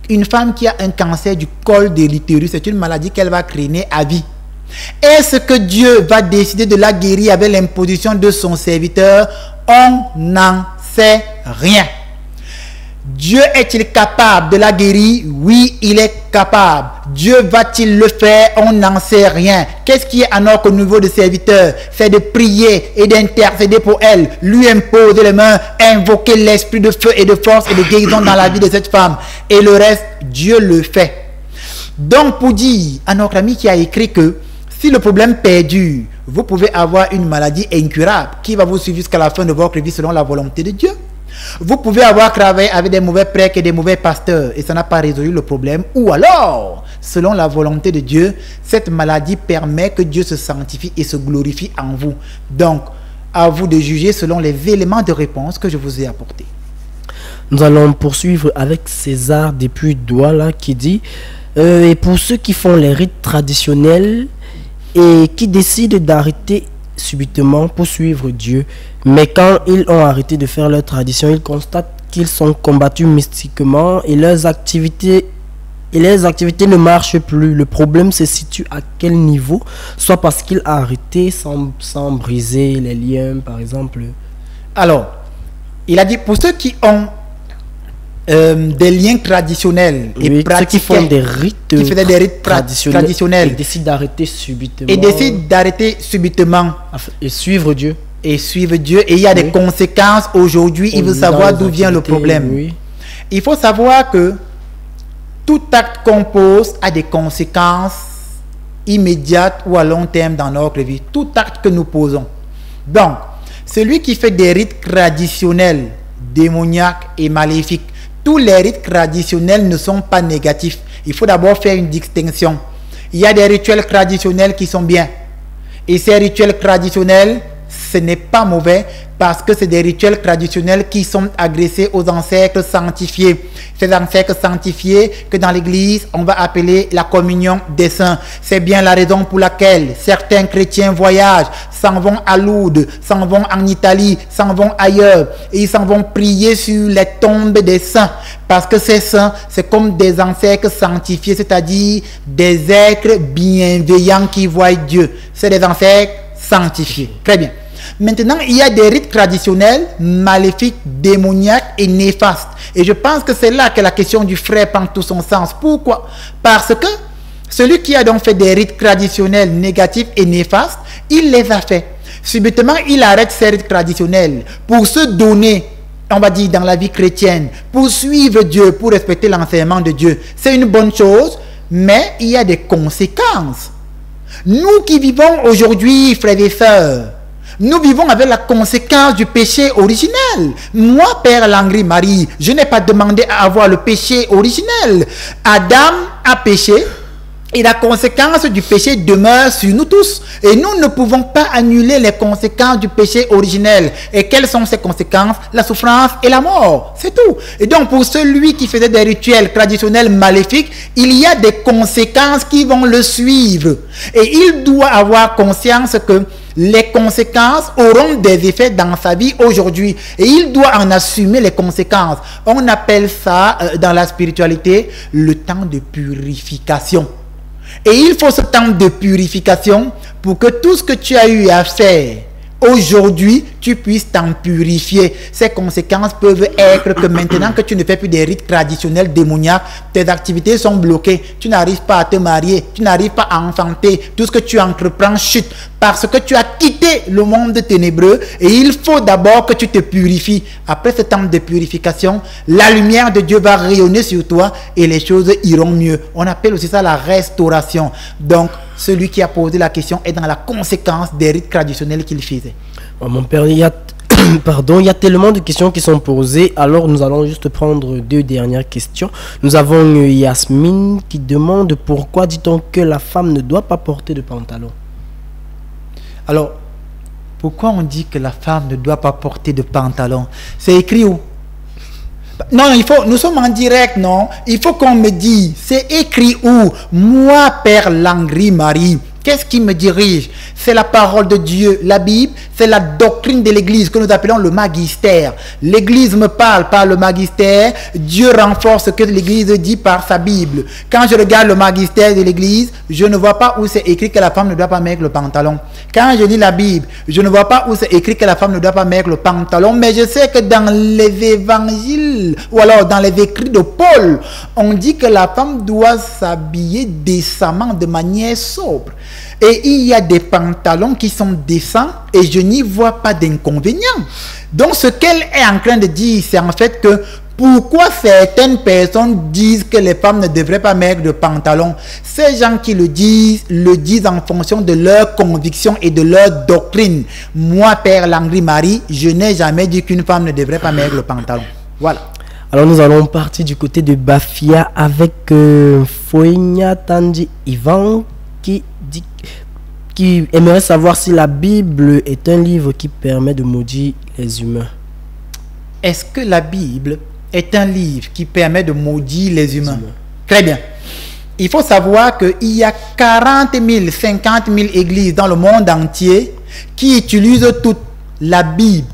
B: Une femme qui a un cancer du col de l'utérus, c'est une maladie qu'elle va craigner à vie. Est-ce que Dieu va décider de la guérir avec l'imposition de son serviteur? On n'en sait rien. Dieu est-il capable de la guérir? Oui, il est capable. Dieu va-t-il le faire? On n'en sait rien. Qu'est-ce qui est à notre niveau de serviteur? C'est de prier et d'intercéder pour elle, lui imposer les mains, invoquer l'esprit de feu et de force et de guérison dans la vie de cette femme. Et le reste, Dieu le fait. Donc, pour dire à notre ami qui a écrit que si le problème perdure, vous pouvez avoir une maladie incurable qui va vous suivre jusqu'à la fin de votre vie selon la volonté de Dieu. Vous pouvez avoir travaillé avec des mauvais prêtres et des mauvais pasteurs et ça n'a pas résolu le problème. Ou alors, selon la volonté de Dieu, cette maladie permet que Dieu se sanctifie et se glorifie en vous. Donc, à vous de juger selon les éléments de réponse que je vous ai apportés.
A: Nous allons poursuivre avec César depuis Douala qui dit et pour ceux qui font les rites traditionnels et qui décident d'arrêter subitement pour suivre Dieu, mais quand ils ont arrêté de faire leur tradition, ils constatent qu'ils sont combattus mystiquement et leurs activités ne marchent plus. Le problème se situe à quel niveau? Soit parce qu'il a arrêté sans briser les liens, par exemple.
B: Alors, il a dit pour ceux qui ont des liens traditionnels et
A: ceux qui font des rites,
B: faisaient des rites traditionnels
A: et décident d'arrêter subitement. Et suivre Dieu.
B: Et il y a des conséquences aujourd'hui. Il veut savoir d'où vient le problème.
A: Oui.
B: Il faut savoir que tout acte qu'on pose a des conséquences immédiates ou à long terme dans notre vie. Tout acte que nous posons. Donc, celui qui fait des rites traditionnels, démoniaques et maléfiques, tous les rites traditionnels ne sont pas négatifs. Il faut d'abord faire une distinction. Il y a des rituels traditionnels qui sont bien. Et ces rituels traditionnels, ce n'est pas mauvais parce que c'est des rituels traditionnels qui sont adressés aux ancêtres sanctifiés. Ces ancêtres sanctifiés que dans l'église, on va appeler la communion des saints. C'est bien la raison pour laquelle certains chrétiens voyagent, s'en vont à Lourdes, s'en vont en Italie, s'en vont ailleurs. Et ils s'en vont prier sur les tombes des saints. Parce que ces saints, c'est comme des ancêtres sanctifiés, c'est-à-dire des êtres bienveillants qui voient Dieu. C'est des ancêtres sanctifiés. Très bien. Maintenant, il y a des rites traditionnels maléfiques, démoniaques et néfastes. Et je pense que c'est là que la question du frère prend tout son sens. Pourquoi? Parce que celui qui a donc fait des rites traditionnels négatifs et néfastes, il les a fait. Subitement, il arrête ces rites traditionnels pour se donner, on va dire, dans la vie chrétienne, pour suivre Dieu, pour respecter l'enseignement de Dieu. C'est une bonne chose, mais il y a des conséquences. Nous qui vivons aujourd'hui, frères et sœurs, nous vivons avec la conséquence du péché originel. Moi, Père Langry-Marie, je n'ai pas demandé à avoir le péché originel. Adam a péché et la conséquence du péché demeure sur nous tous. Et nous ne pouvons pas annuler les conséquences du péché originel. Et quelles sont ces conséquences? La souffrance et la mort. C'est tout. Et donc, pour celui qui faisait des rituels traditionnels maléfiques, il y a des conséquences qui vont le suivre. Et il doit avoir conscience que les conséquences auront des effets dans sa vie aujourd'hui. Et il doit en assumer les conséquences. On appelle ça, dans la spiritualité, le temps de purification. Et il faut ce temps de purification pour que tout ce que tu as eu à faire aujourd'hui, tu puisses t'en purifier. Ces conséquences peuvent être que maintenant que tu ne fais plus des rites traditionnels démoniaques, tes activités sont bloquées. Tu n'arrives pas à te marier, tu n'arrives pas à enfanter. Tout ce que tu entreprends chute parce que tu as quitté le monde ténébreux et il faut d'abord que tu te purifies. Après ce temps de purification, la lumière de Dieu va rayonner sur toi et les choses iront mieux. On appelle aussi ça la restauration. Donc, celui qui a posé la question est dans la conséquence des rites traditionnels qu'il faisait.
A: Mon père, il y a tellement de questions qui sont posées. Alors, nous allons juste prendre deux dernières questions. Nous avons Yasmine qui demande pourquoi dit-on que la femme ne doit pas porter de pantalon?
B: Alors, pourquoi on dit que la femme ne doit pas porter de pantalon? C'est écrit où? Non, nous sommes en direct, non? Il faut qu'on me dise, c'est écrit où? Moi, Père Langry-Marie, qu'est-ce qui me dirige? C'est la parole de Dieu, la Bible, c'est la doctrine de l'Église que nous appelons le magistère. L'Église me parle par le magistère, Dieu renforce ce que l'Église dit par sa Bible. Quand je regarde le magistère de l'Église, je ne vois pas où c'est écrit que la femme ne doit pas mettre le pantalon. Quand je lis la Bible, je ne vois pas où c'est écrit que la femme ne doit pas mettre le pantalon, mais je sais que dans les évangiles, ou alors dans les écrits de Paul, on dit que la femme doit s'habiller décemment, de manière sobre. Et il y a des pantalons qui sont décents et je n'y vois pas d'inconvénient. Donc ce qu'elle est en train de dire, c'est en fait que pourquoi certaines personnes disent que les femmes ne devraient pas mettre de pantalon? Ces gens qui le disent en fonction de leur conviction et de leur doctrine. Moi, Père Langri-Marie, je n'ai jamais dit qu'une femme ne devrait pas mettre le pantalon. Voilà.
A: Alors nous allons partir du côté de Bafia avec Foigna Tandi Ivan qui aimerait savoir si la Bible est un livre qui permet de maudire les humains.
B: Est-ce que la Bible est un livre qui permet de maudire les humains? Très bien. Il faut savoir qu'il y a 40 000, 50 000 églises dans le monde entier qui utilisent toute la Bible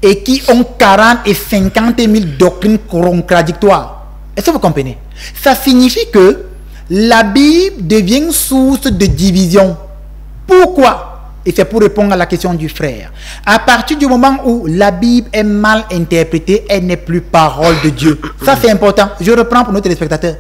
B: et qui ont 40 et 50 000 doctrines contradictoires. Est-ce que vous comprenez? Ça signifie que la Bible devient source de division. Pourquoi? Et c'est pour répondre à la question du frère. À partir du moment où la Bible est mal interprétée, elle n'est plus parole de Dieu. Ça, c'est important. Je reprends pour nos téléspectateurs.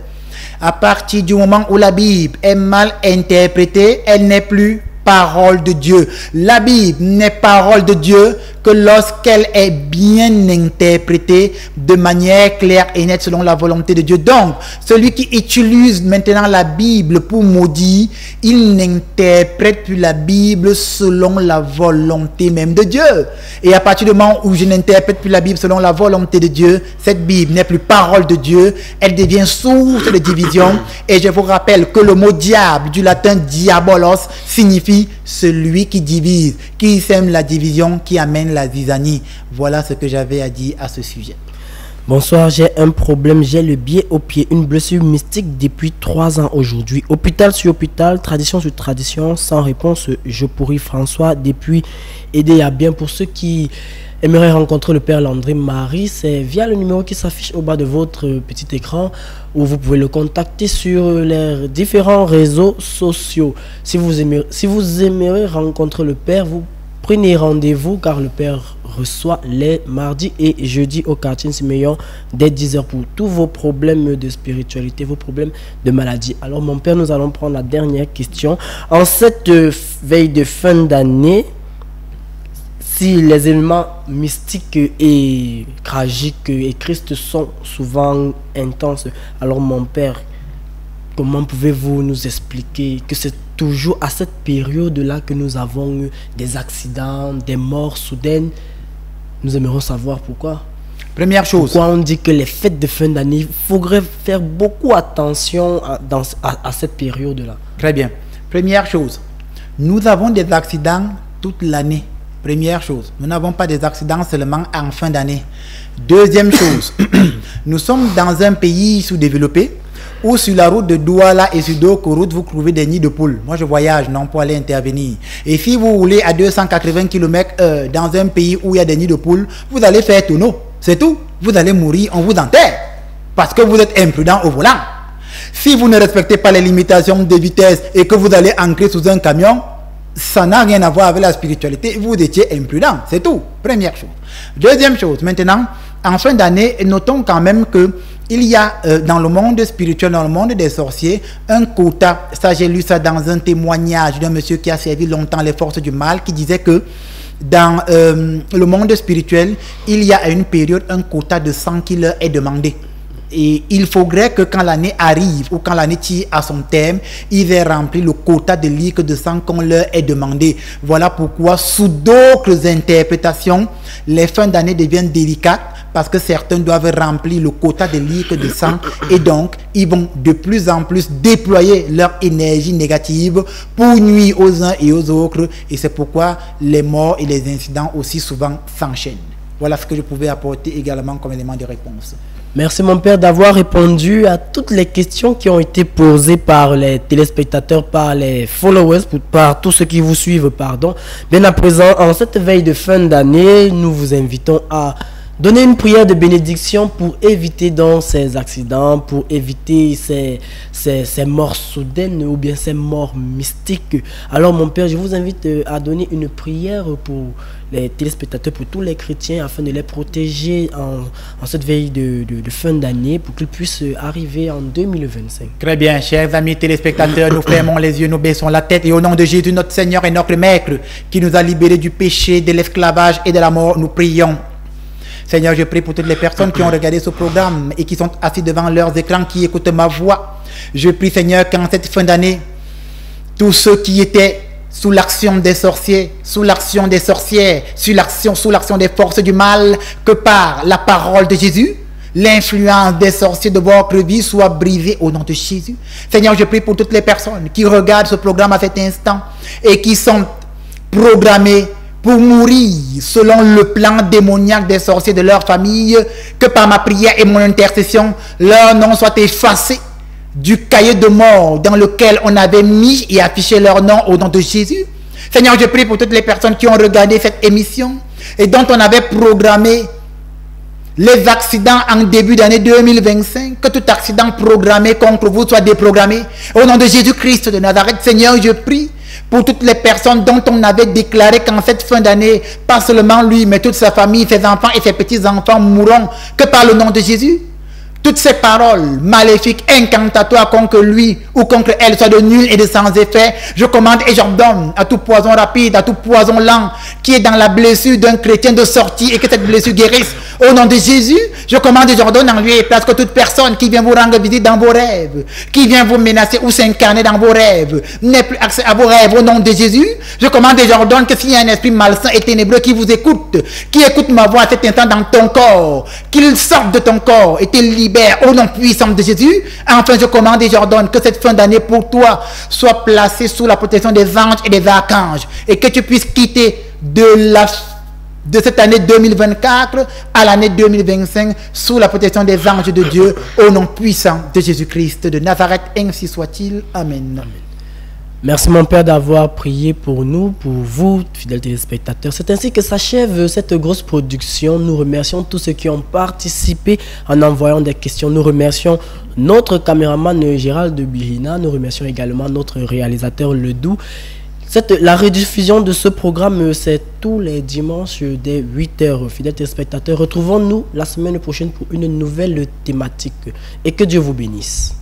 B: À partir du moment où la Bible est mal interprétée, elle n'est plus parole de Dieu. La Bible n'est parole de Dieu que lorsqu'elle est bien interprétée de manière claire et nette selon la volonté de Dieu. Donc, celui qui utilise maintenant la Bible pour maudire, il n'interprète plus la Bible selon la volonté même de Dieu. Et à partir du moment où je n'interprète plus la Bible selon la volonté de Dieu, cette Bible n'est plus parole de Dieu, elle devient source de division. Et je vous rappelle que le mot diable, du latin diabolos, signifie celui qui divise, qui sème la division, qui amène la zizanie. Voilà ce que j'avais à dire à ce sujet.
A: Bonsoir, j'ai un problème, j'ai le biais au pied, une blessure mystique depuis 3 ans aujourd'hui. Hôpital sur hôpital, tradition sur tradition, sans réponse, je pourris François depuis aider à bien. Pour ceux qui aimeraient rencontrer le Père Landry-Marie, c'est via le numéro qui s'affiche au bas de votre petit écran ou vous pouvez le contacter sur les différents réseaux sociaux. Si vous aimeriez rencontrer le Père, vous prenez rendez-vous car le Père reçoit les mardis et jeudis au quartier Siméon dès 10h pour tous vos problèmes de spiritualité, vos problèmes de maladie. Alors mon Père, nous allons prendre la dernière question. En cette veille de fin d'année, si les éléments mystiques et tragiques et Christ sont souvent intenses, alors mon Père, comment pouvez-vous nous expliquer que c'est toujours à cette période-là que nous avons eu des accidents, des morts soudaines? Nous aimerions savoir pourquoi.
B: Première chose.
A: Pourquoi on dit que les fêtes de fin d'année, il faudrait faire beaucoup attention à cette période-là?
B: Très bien. Première chose, nous avons des accidents toute l'année. Première chose, nous n'avons pas des accidents seulement en fin d'année. Deuxième chose, nous sommes dans un pays sous-développé où sur la route de Douala et sur d'autres routes, vous trouvez des nids de poules. Moi, je voyage, non, pour aller intervenir. Et si vous roulez à 280 km/h dans un pays où il y a des nids de poules, vous allez faire tonneau. C'est tout. Vous allez mourir, on vous enterre. Parce que vous êtes imprudent au volant. Si vous ne respectez pas les limitations de vitesse et que vous allez ancrer sous un camion, ça n'a rien à voir avec la spiritualité. Vous étiez imprudent. C'est tout. Première chose. Deuxième chose, maintenant, en fin d'année, notons quand même que il y a dans le monde spirituel, dans le monde des sorciers, un quota. Ça, j'ai lu ça dans un témoignage d'un monsieur qui a servi longtemps les forces du mal, qui disait que dans le monde spirituel, il y a à une période un quota de sang qui leur est demandé. Et il faudrait que quand l'année arrive ou quand l'année tire à son terme, ils aient rempli le quota de litres de sang qu'on leur est demandé. Voilà pourquoi, sous d'autres interprétations, les fins d'année deviennent délicates parce que certains doivent remplir le quota de litres de sang et donc ils vont de plus en plus déployer leur énergie négative pour nuire aux uns et aux autres. Et c'est pourquoi les morts et les incidents aussi souvent s'enchaînent. Voilà ce que je pouvais apporter également comme élément de réponse.
A: Merci mon Père d'avoir répondu à toutes les questions qui ont été posées par les téléspectateurs, par les followers, par tous ceux qui vous suivent, pardon. Bien à présent, en cette veille de fin d'année, nous vous invitons à Donnez une prière de bénédiction pour éviter donc ces accidents, pour éviter ces morts soudaines ou bien ces morts mystiques. Alors mon Père, je vous invite à donner une prière pour les téléspectateurs, pour tous les chrétiens, afin de les protéger en cette veille de fin d'année, pour qu'ils puissent arriver en 2025.
B: Très bien, chers amis téléspectateurs, nous fermons les yeux, nous baissons la tête et au nom de Jésus, notre Seigneur et notre Maître, qui nous a libérés du péché, de l'esclavage et de la mort, nous prions. Seigneur, je prie pour toutes les personnes qui ont regardé ce programme et qui sont assis devant leurs écrans, qui écoutent ma voix. Je prie, Seigneur, qu'en cette fin d'année, tous ceux qui étaient sous l'action des sorciers, sous l'action des sorcières, sous l'action des forces du mal, que par la parole de Jésus, l'influence des sorciers de votre vie soit brisée au nom de Jésus. Seigneur, je prie pour toutes les personnes qui regardent ce programme à cet instant et qui sont programmées pour mourir selon le plan démoniaque des sorciers de leur famille, que par ma prière et mon intercession, leur nom soit effacé du cahier de mort dans lequel on avait mis et affiché leur nom au nom de Jésus. Seigneur, je prie pour toutes les personnes qui ont regardé cette émission et dont on avait programmé les accidents en début d'année 2025, que tout accident programmé contre vous soit déprogrammé. Au nom de Jésus-Christ de Nazareth, Seigneur, je prie pour toutes les personnes dont on avait déclaré qu'en cette fin d'année, pas seulement lui, mais toute sa famille, ses enfants et ses petits-enfants mourront, que par le nom de Jésus, toutes ces paroles maléfiques, incantatoires contre lui ou contre elle soient de nul et de sans effet. Je commande et j'ordonne à tout poison rapide, à tout poison lent qui est dans la blessure d'un chrétien de sortir et que cette blessure guérisse. Au nom de Jésus, je commande et j'ordonne en lieu et place que toute personne qui vient vous rendre visite dans vos rêves, qui vient vous menacer ou s'incarner dans vos rêves, n'ait plus accès à vos rêves. Au nom de Jésus, je commande et j'ordonne que s'il y a un esprit malsain et ténébreux qui vous écoute, qui écoute ma voix à cet instant dans ton corps, qu'il sorte de ton corps et te libère au nom puissant de Jésus. Enfin, je commande et j'ordonne que cette fin d'année pour toi soit placée sous la protection des anges et des archanges et que tu puisses quitter de cette année 2024 à l'année 2025 sous la protection des anges de Dieu au nom puissant de Jésus-Christ de Nazareth. Ainsi soit-il. Amen. Amen.
A: Merci mon Père d'avoir prié pour nous, pour vous, fidèles téléspectateurs. C'est ainsi que s'achève cette grosse production. Nous remercions tous ceux qui ont participé en envoyant des questions. Nous remercions notre caméraman Gérald de Birina. Nous remercions également notre réalisateur Ledoux. La rediffusion de ce programme, c'est tous les dimanches dès 8h. Fidèles téléspectateurs, retrouvons-nous la semaine prochaine pour une nouvelle thématique. Et que Dieu vous bénisse.